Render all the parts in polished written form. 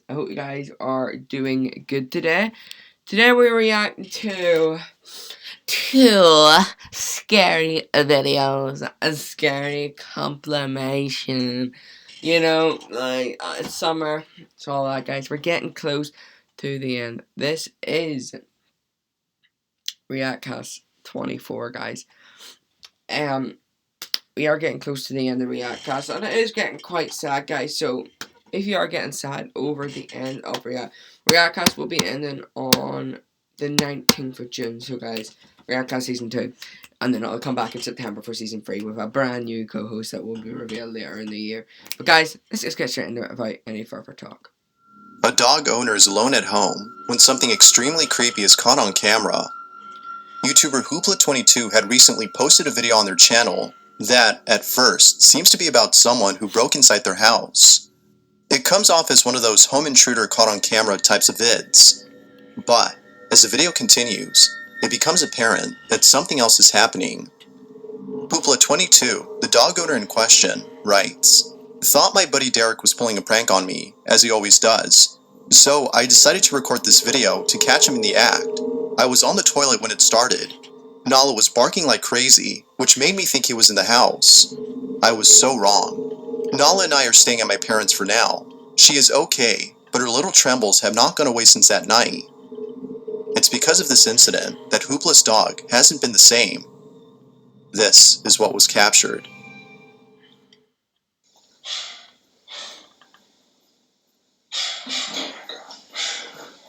I hope you guys are doing good today. Today we're reacting to two scary videos, a scary compilation. It's summer, it's all that, guys. We're getting close to the end. This is Reactcast 24, guys. We are getting close to the end of Reactcast, and it is getting quite sad, guys. So if you are getting sad over the end of Reactcast will be ending on the 19th of June. So guys, Reactcast Season 2. And then I'll come back in September for Season 3 with a brand new co-host that will be revealed later in the year. But guys, let's just get straight into it without any further talk. A dog owner is alone at home when something extremely creepy is caught on camera. YouTuber Hoopla22 had recently posted a video on their channel that, at first, seems to be about someone who broke inside their house. It comes off as one of those home intruder caught on camera types of vids. But, as the video continues, it becomes apparent that something else is happening. Hoopla22, the dog owner in question, writes, "Thought my buddy Derek was pulling a prank on me, as he always does. So I decided to record this video to catch him in the act. I was on the toilet when it started. Nala was barking like crazy, which made me think he was in the house. I was so wrong. Nala and I are staying at my parents' for now. She is okay, but her little trembles have not gone away since that night. It's because of this incident that Hoopla's dog hasn't been the same." This is what was captured.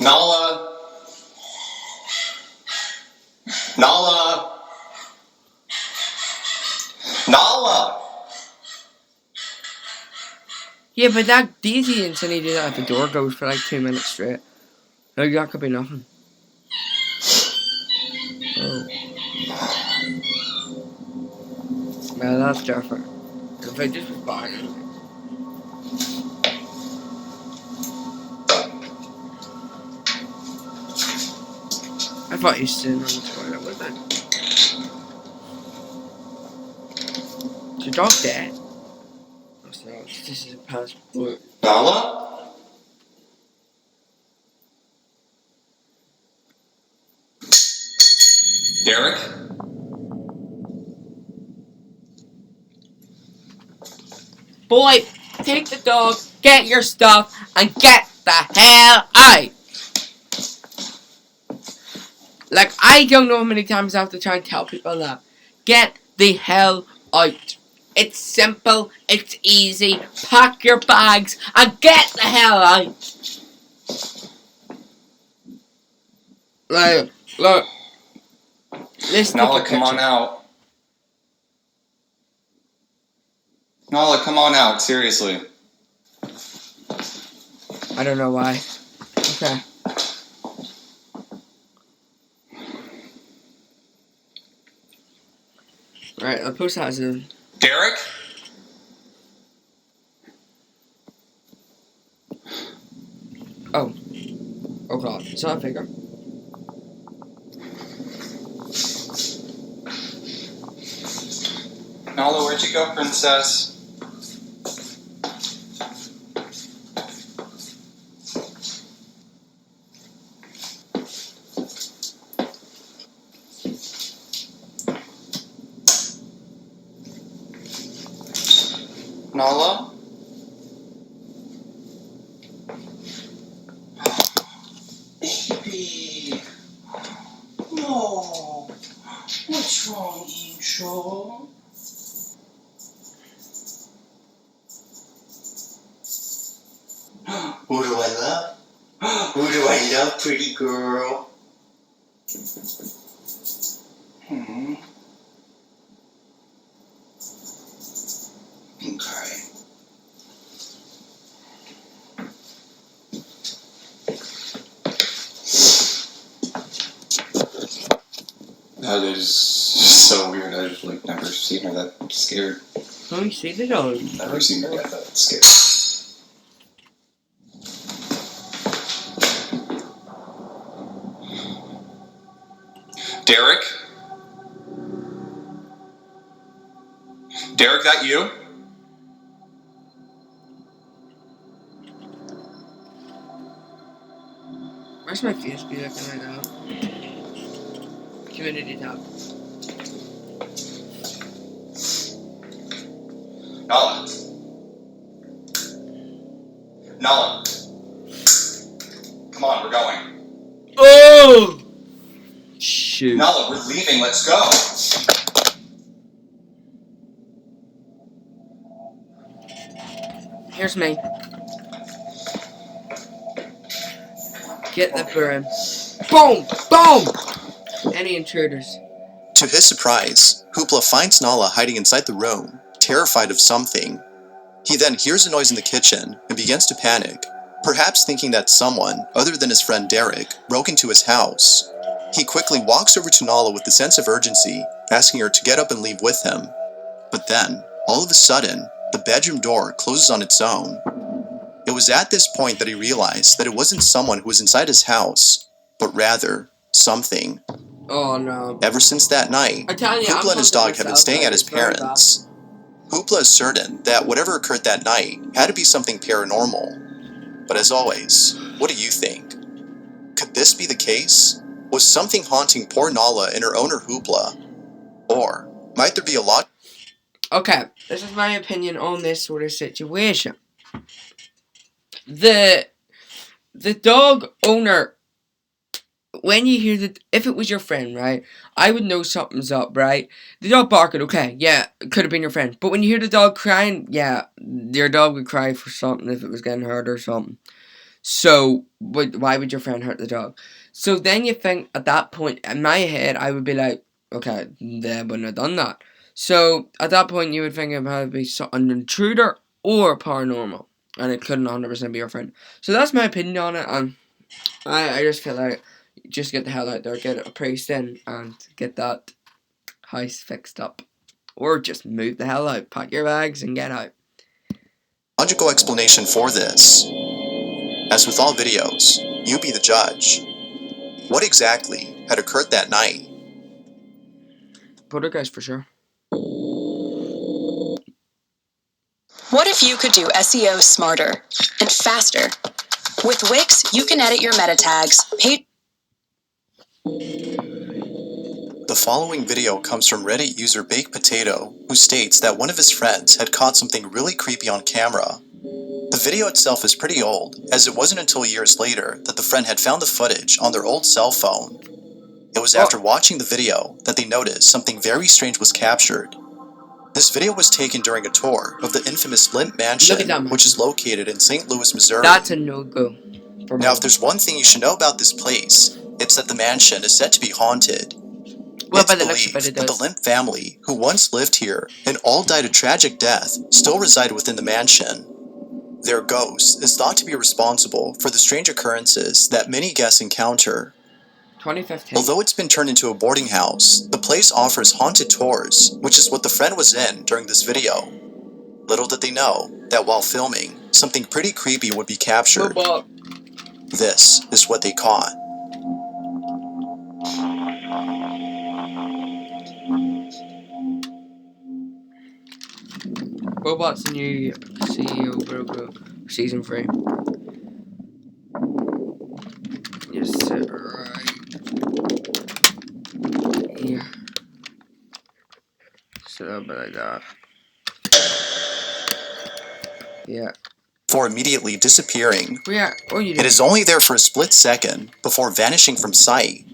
Nala! Nala! Nala! Yeah, but that Daisy instantly did that at the door goes for like 2 minutes straight. Like that could be nothing. Oh. Well, that's different. If I just was buying. I thought you were sitting on the toilet, was it? Is your dog dead? Oh, so this is a passport. Nala? Derek? Boy, take the dog, get your stuff, and get the hell out! Like, I don't know how many times I have to try and tell people that. Get the hell out. It's simple, it's easy. Pack your bags and get the hell out. Like, look. Nala, come on out. Nala, come on out, seriously. I don't know why. Okay. Alright, I'll post that as a... Derek? Oh. Oh god, it's not a figure. Nala, where'd you go, princess? Nala? Baby. No. What's wrong, Angel? Who do I love? Who do I love, pretty girl? Okay. That is so weird. I've never seen her that scared. Let me see the dog. Never seen her get that scared. Derek? Derek, that you? Where's my face be looking like that? Community tab. Nala. Nala. Come on, we're going. Oh! Shoot. Nala, we're leaving. Let's go. Here's me. Get the broom. Boom! Boom! Any intruders? To his surprise, Hoopla finds Nala hiding inside the room, terrified of something. He then hears a noise in the kitchen and begins to panic, perhaps thinking that someone, other than his friend Derek, broke into his house. He quickly walks over to Nala with a sense of urgency, asking her to get up and leave with him. But then, all of a sudden, the bedroom door closes on its own. It was at this point that he realized that it wasn't someone who was inside his house, but rather, something. Oh no. Ever since that night, Hoopla and his dog have been staying at his parents'. Hoopla is certain that whatever occurred that night had to be something paranormal. But as always, what do you think? Could this be the case? Was something haunting poor Nala and her owner Hoopla? Or might there be a lot? Okay, this is my opinion on this sort of situation. The dog owner, when you hear that, if it was your friend, right, I would know something's up, right? The dog barking, okay, yeah, it could have been your friend. But when you hear the dog crying, yeah, your dog would cry for something if it was getting hurt or something. So, why would your friend hurt the dog? So then you think, at that point, in my head, I would be like, okay, they wouldn't have done that. So, at that point, you would think it would be an intruder or paranormal. And it couldn't 100% be your friend. So that's my opinion on it, and I just feel like, just get the hell out there, get a priest in, and get that house fixed up. Or just move the hell out, pack your bags, and get out. Logical explanation for this. As with all videos, you be the judge. What exactly had occurred that night? Poltergeist for sure. What if you could do SEO smarter and faster? With Wix, you can edit your meta tags, The following video comes from Reddit user Baked Potato, who states that one of his friends had caught something really creepy on camera. The video itself is pretty old, as it wasn't until years later that the friend had found the footage on their old cell phone. It was after watching the video that they noticed something very strange was captured. This video was taken during a tour of the infamous Limp Mansion, which is located in St. Louis, Missouri. That's a no-go. Now, if there's one thing you should know about this place, it's that the mansion is said to be haunted. It's believed that the Limp family, who once lived here and all died a tragic death, still reside within the mansion. Their ghost is thought to be responsible for the strange occurrences that many guests encounter. 2015. Although it's been turned into a boarding house, the place offers haunted tours, which is what the friend was in during this video. Little did they know that while filming, something pretty creepy would be captured. This is what they caught. Robot's the new CEO, bro. Season 3. Just sit right here. Sit up like that. Yeah. Before immediately disappearing. Yeah. Oh, you It is only there for a split second before vanishing from sight.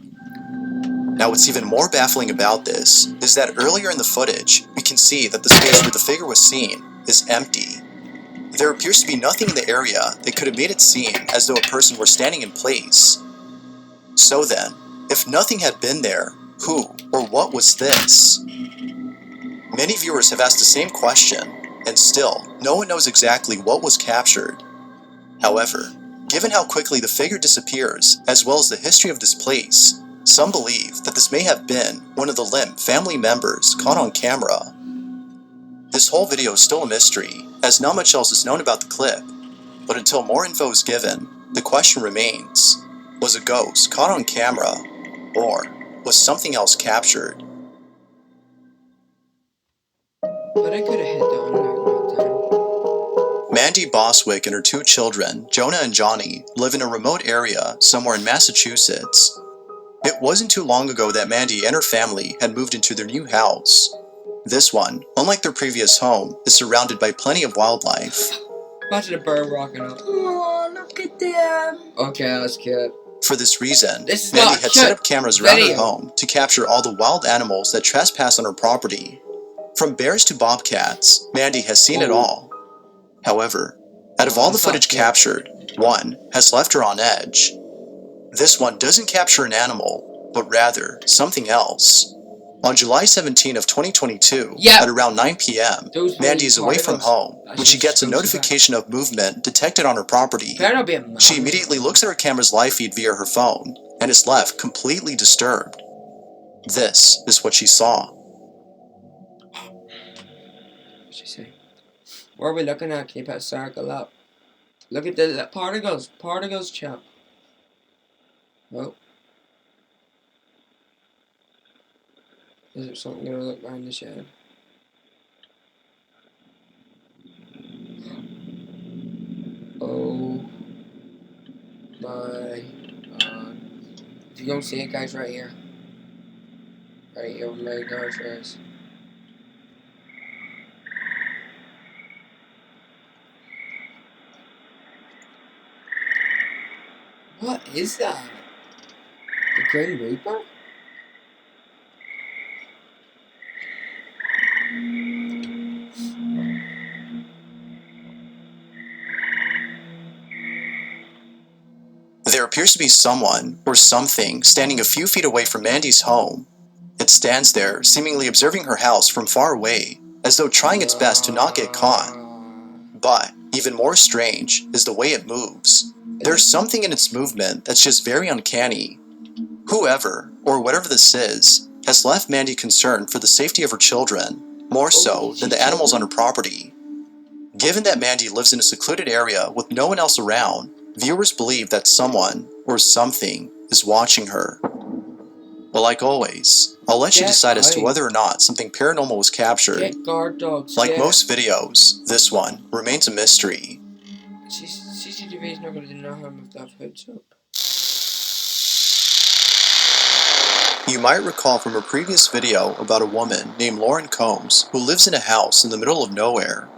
Now, what's even more baffling about this is that earlier in the footage, we can see that the space where the figure was seen is empty. There appears to be nothing in the area that could have made it seem as though a person were standing in place. So then, if nothing had been there, who or what was this? Many viewers have asked the same question, and still, no one knows exactly what was captured. However, given how quickly the figure disappears, as well as the history of this place, some believe that this may have been one of the Limp family members caught on camera. This whole video is still a mystery, as not much else is known about the clip, but until more info is given, the question remains, was a ghost caught on camera, or was something else captured? But I could have hit that one. Mandy Boswick and her 2 children, Jonah and Johnny, live in a remote area somewhere in Massachusetts. It wasn't too long ago that Mandy and her family had moved into their new house. This one, unlike their previous home, is surrounded by plenty of wildlife. Imagine a bird walking up. Oh, look at them. Okay, that's cute. For this reason, This is Mandy not had cute set up cameras around her video. home to capture all the wild animals that trespass on her property. From bears to bobcats, Mandy has seen it all. However, out of all the That's not footage cute. captured, one has left her on edge. This one doesn't capture an animal, but rather something else. On July 17 of 2022, Yep. at around 9 p.m., Those Mandy is away from particles. home That's when she just gets a so notification of movement detected on her property. Better not be a mouse. She immediately looks at her camera's live feed via her phone and is left completely disturbed. This is what she saw. What'd she say? What are we looking at? Can you put a circle up? Look at the particles. Particles, chap. Oh. Is there something gonna look behind the shed? Oh my god. If you don't see it, guys, right here. Right here where my garage is. What is that? The Grim Reaper? There appears to be someone or something standing a few feet away from Mandy's home. It stands there, seemingly observing her house from far away, as though trying its best to not get caught. But even more strange is the way it moves. There's something in its movement that's just very uncanny. Whoever, or whatever this is, has left Mandy concerned for the safety of her children, more so than the animals on her property. Given that Mandy lives in a secluded area with no one else around, viewers believe that someone, or something, is watching her. But like always, I'll let you decide as to whether or not something paranormal was captured. Get guard dogs. Like get. most videos, this one remains a mystery. CCTV is not going to do no harm if that hoods up. You might recall from a previous video about a woman named Lauren Combs who lives in a house in the middle of nowhere.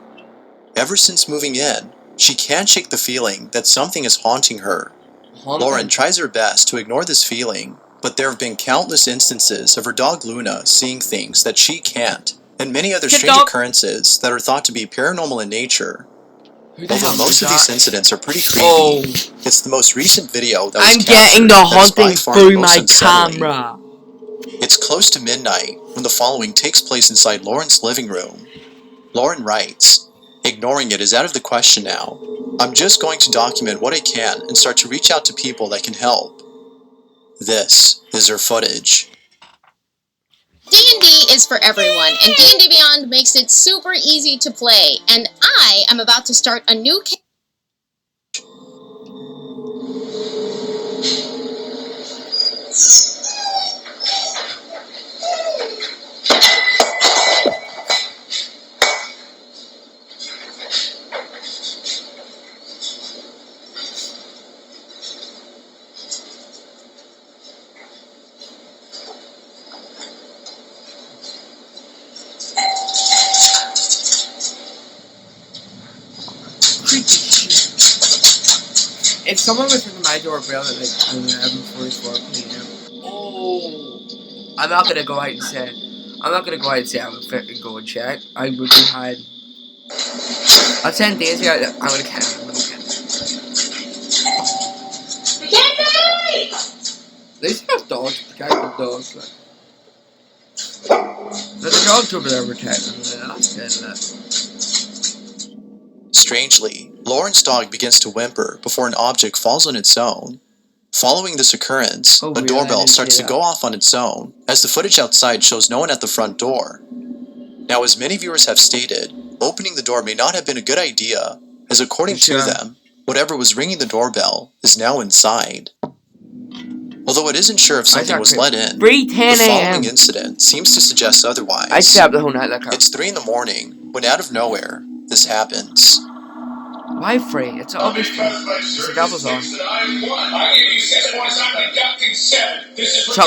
Ever since moving in, she can't shake the feeling that something is haunting her. Lauren tries her best to ignore this feeling, but there have been countless instances of her dog Luna seeing things that she can't, and many other strange occurrences that are thought to be paranormal in nature. Although most of these incidents are pretty creepy, it's the most recent video that was captured that is by far the most unsettling. It's close to midnight when the following takes place inside Lauren's living room. Lauren writes, "Ignoring it is out of the question now. I'm just going to document what I can and start to reach out to people that can help." This is her footage. D&D is for everyone, and D&D Beyond makes it super easy to play, and I am about to start a new If someone was ringing my doorbell at like 11:44 p.m. Oh, I'm not gonna go out and say. I'm not gonna go out and say I would fit and go and check. I would be hiding. I'll send Daisy out. I'm gonna kill him. At least you have dogs to protect the dogs. Like. The dogs over there protecting them. That's good. Strangely, Lauren's dog begins to whimper before an object falls on its own. Following this occurrence, a doorbell starts to go off on its own, as the footage outside shows no one at the front door. Now, as many viewers have stated, opening the door may not have been a good idea, as according to them, whatever was ringing the doorbell is now inside. Although it isn't sure if something was let in, the following incident seems to suggest otherwise. I slept the whole night like her. It's 3 in the morning, when out of nowhere, this happens. Why free? It's always free. It's a devil's arm. Something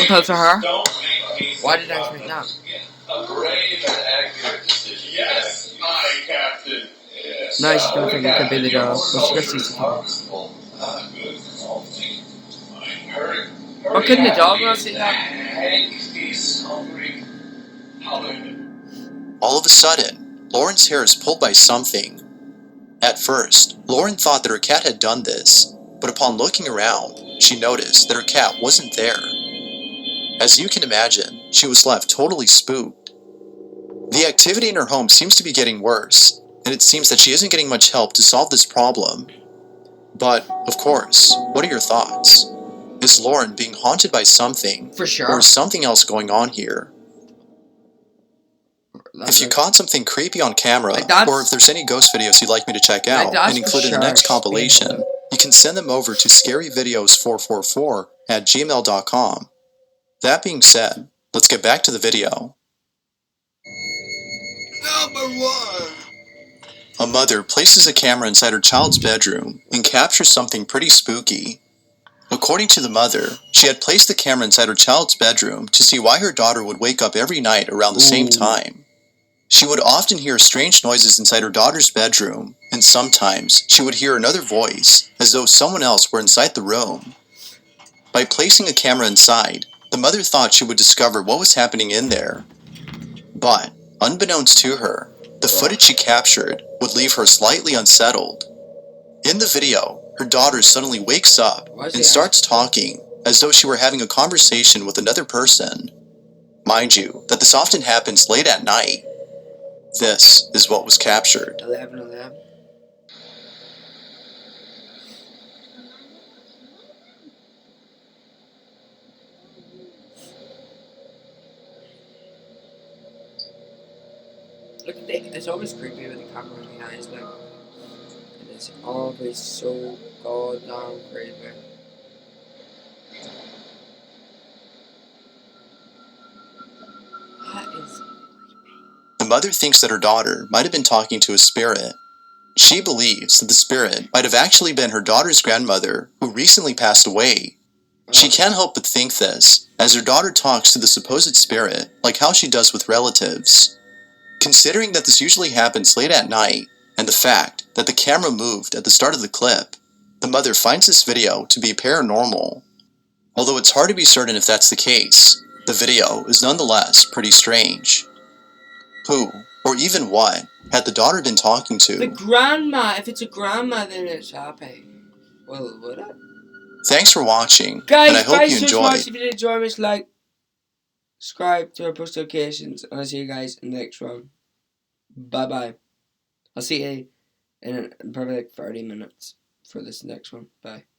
pulled for her? Why did I think that? A brave and accurate decision. Yes, my captain. Yes. Now she's gonna think it could be the dog, but she gets CCTV. Or couldn't the dog not see that? All of a sudden, Lauren's hair is pulled by something. At first, Lauren thought that her cat had done this, but upon looking around, she noticed that her cat wasn't there. As you can imagine, she was left totally spooked. The activity in her home seems to be getting worse, and it seems that she isn't getting much help to solve this problem. But, of course, what are your thoughts? Is Lauren being haunted by something? For sure. Or is something else going on here? If you caught something creepy on camera, or if there's any ghost videos you'd like me to check out and include in the next compilation, you can send them over to scaryvideos444@gmail.com. That being said, let's get back to the video. Number 1. A mother places a camera inside her child's bedroom and captures something pretty spooky. According to the mother, she had placed the camera inside her child's bedroom to see why her daughter would wake up every night around the same time. She would often hear strange noises inside her daughter's bedroom, and sometimes she would hear another voice, as though someone else were inside the room. By placing a camera inside, the mother thought she would discover what was happening in there. But, unbeknownst to her, the footage she captured would leave her slightly unsettled. In the video, her daughter suddenly wakes up and starts talking, as though she were having a conversation with another person. Mind you, that this often happens late at night. This is what was captured. 11:11. Look at that. It's always creepy with the camera in the eyes, like. And it's always so goddamn creepy. That is. The mother thinks that her daughter might have been talking to a spirit. She believes that the spirit might have actually been her daughter's grandmother, who recently passed away. She can't help but think this, as her daughter talks to the supposed spirit like how she does with relatives. Considering that this usually happens late at night, and the fact that the camera moved at the start of the clip, the mother finds this video to be paranormal. Although it's hard to be certain if that's the case, the video is nonetheless pretty strange. Who, or even what, had the daughter been talking to? The grandma. If it's a grandma, then it's happy. Well, would it? Thanks for watching, Guys, and I hope you enjoyed. If you did enjoy this, like, subscribe to our post notifications, and I'll see you guys in the next one. Bye bye. I'll see you in probably like 30 minutes for this next one. Bye.